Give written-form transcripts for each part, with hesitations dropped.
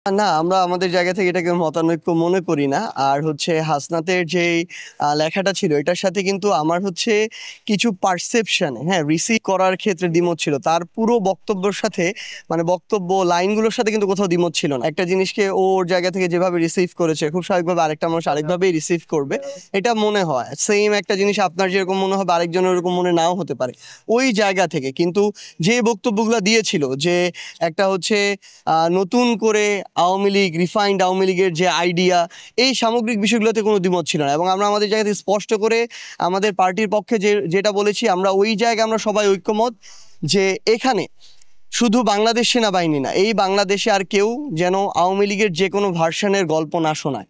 না, আমরা আমাদের জায়গা থেকে এটাকে মতানৈক্য মনে করি না। আর হচ্ছে হাসনাতের যেই লেখাটা ছিল এটার সাথে কিন্তু আমার হচ্ছে কিছু পারসেপশন, হ্যাঁ, রিসিভ করার ক্ষেত্রে দ্বিমত ছিল। তার পুরো বক্তব্যের সাথে মানে বক্তব্য লাইনগুলোর সাথে কিন্তু কোথাও দ্বিমত ছিল না। একটা জিনিসকে ওর জায়গা থেকে যেভাবে রিসিভ করেছে খুব স্বাভাবিকভাবে আরেকটা মানুষ আরেকভাবেই রিসিভ করবে, এটা মনে হয়। সেম একটা জিনিস আপনার যেরকম মনে হবে আরেকজনের ওরকম মনে নাও হতে পারে ওই জায়গা থেকে। কিন্তু যে বক্তব্যগুলো দিয়েছিল যে একটা হচ্ছে নতুন করে আওয়ামী লীগ, রিফাইন্ড আওয়ামী লীগের যে আইডিয়া, এই সামগ্রিক বিষয়গুলোতে কোনো দ্বিমত ছিল না। এবং আমরা আমাদের জায়গা থেকে স্পষ্ট করে আমাদের পার্টির পক্ষে যেটা বলেছি, আমরা ওই জায়গায় আমরা সবাই ঐক্যমত যে এখানে শুধু বাংলাদেশ সেনাবাহিনী না, এই বাংলাদেশে আর কেউ যেন আওয়ামী লীগের যে কোনো ভার্সনের গল্প না শোনায়,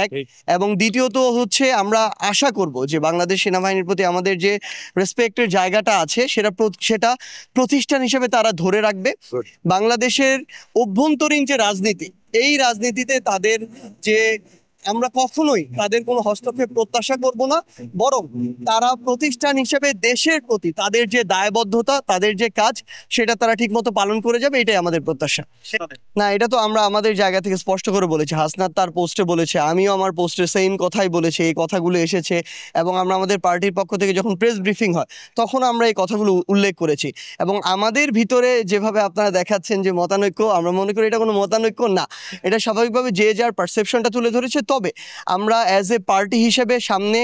এক। এবং দ্বিতীয়ত হচ্ছে আমরা আশা করব যে বাংলাদেশ সেনাবাহিনীর প্রতি আমাদের যে রেসপেক্টের জায়গাটা আছে সেটা প্রতিষ্ঠান হিসেবে তারা ধরে রাখবে। বাংলাদেশের অভ্যন্তরীণ যে রাজনীতি, এই রাজনীতিতে তাদের যে আমরা কখনোই তাদের কোনো হস্তক্ষেপ প্রত্যাশা করব না, বরং তারা প্রতিষ্ঠান হিসেবে দেশের প্রতি তাদের যে দায়বদ্ধতা, তাদের যে কাজ, সেটা তারা ঠিকমতো পালন করে যাবে, এটাই আমাদের প্রত্যাশা। না, এটা তো আমরা আমাদের জায়গা থেকে স্পষ্ট করে বলেছি। হাসনাত তার পোস্টে বলেছে, আমিও আমার পোস্টে সেম কথাই বলেছি, এই কথাগুলো এসেছে। এবং আমরা আমাদের পার্টির পক্ষ থেকে যখন প্রেস ব্রিফিং হয় তখন আমরা এই কথাগুলো উল্লেখ করেছি। এবং আমাদের ভিতরে যেভাবে আপনারা দেখাচ্ছেন যে মতানৈক্য, আমরা মনে করি এটা কোনো মতানৈক্য না, এটা স্বাভাবিকভাবে যে যার পারসেপশনটা তুলে ধরেছে। তবে আমরা অ্যাজ এ পার্টি হিসেবে সামনে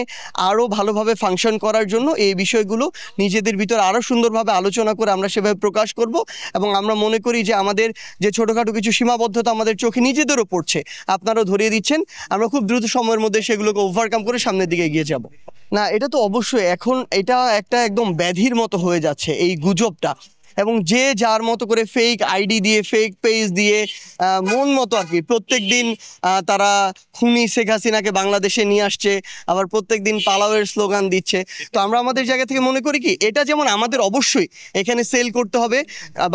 আরও ভালোভাবে ফাংশন করার জন্য এই বিষয়গুলো নিজেদের ভিতরে আরও সুন্দরভাবে আলোচনা করে আমরা সেভাবে প্রকাশ করব। এবং আমরা মনে করি যে আমাদের যে ছোটোখাটো কিছু সীমাবদ্ধতা আমাদের চোখে নিজেদেরও পড়ছে, আপনারাও ধরিয়ে দিচ্ছেন, আমরা খুব দ্রুত সময়ের মধ্যে সেগুলোকে ওভারকাম করে সামনের দিকে এগিয়ে যাব। না, এটা তো অবশ্যই এখন এটা একটা একদম ব্যাধির মতো হয়ে যাচ্ছে এই গুজবটা। এবং যে যার মতো করে ফেক আইডি দিয়ে, ফেক পেজ দিয়ে মন মতো আর কি প্রত্যেক দিন তারা খুনি শেখ হাসিনাকে বাংলাদেশে নিয়ে আসছে, আবার প্রত্যেক দিন পালাওয়ের স্লোগান দিচ্ছে। তো আমরা আমাদের জায়গা থেকে মনে করি কি, এটা যেমন আমাদের অবশ্যই এখানে সেল করতে হবে,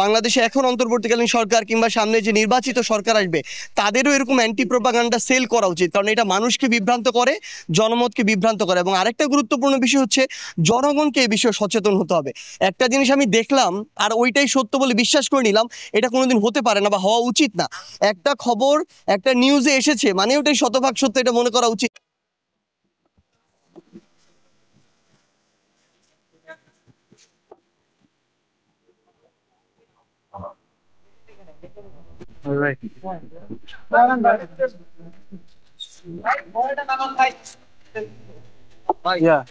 বাংলাদেশে এখন অন্তর্বর্তীকালীন সরকার কিংবা সামনে যে নির্বাচিত সরকার আসবে তাদেরও এরকম অ্যান্টি প্রোপাগান্ডা সেল করা উচিত, কারণ এটা মানুষকে বিভ্রান্ত করে, জনমতকে বিভ্রান্ত করে। এবং আরেকটা গুরুত্বপূর্ণ বিষয় হচ্ছে জনগণকে এই বিষয়ে সচেতন হতে হবে। একটা জিনিস আমি দেখলাম আর ওইটাই সত্য বলে বিশ্বাস করে নিলাম, এটা কোনোদিন হতে পারে না বা হওয়া উচিত না। একটা খবর একটা নিউজে এসেছে মানে ওটাই শতভাগ সত্য, এটা মনে করা উচিত। Yeah.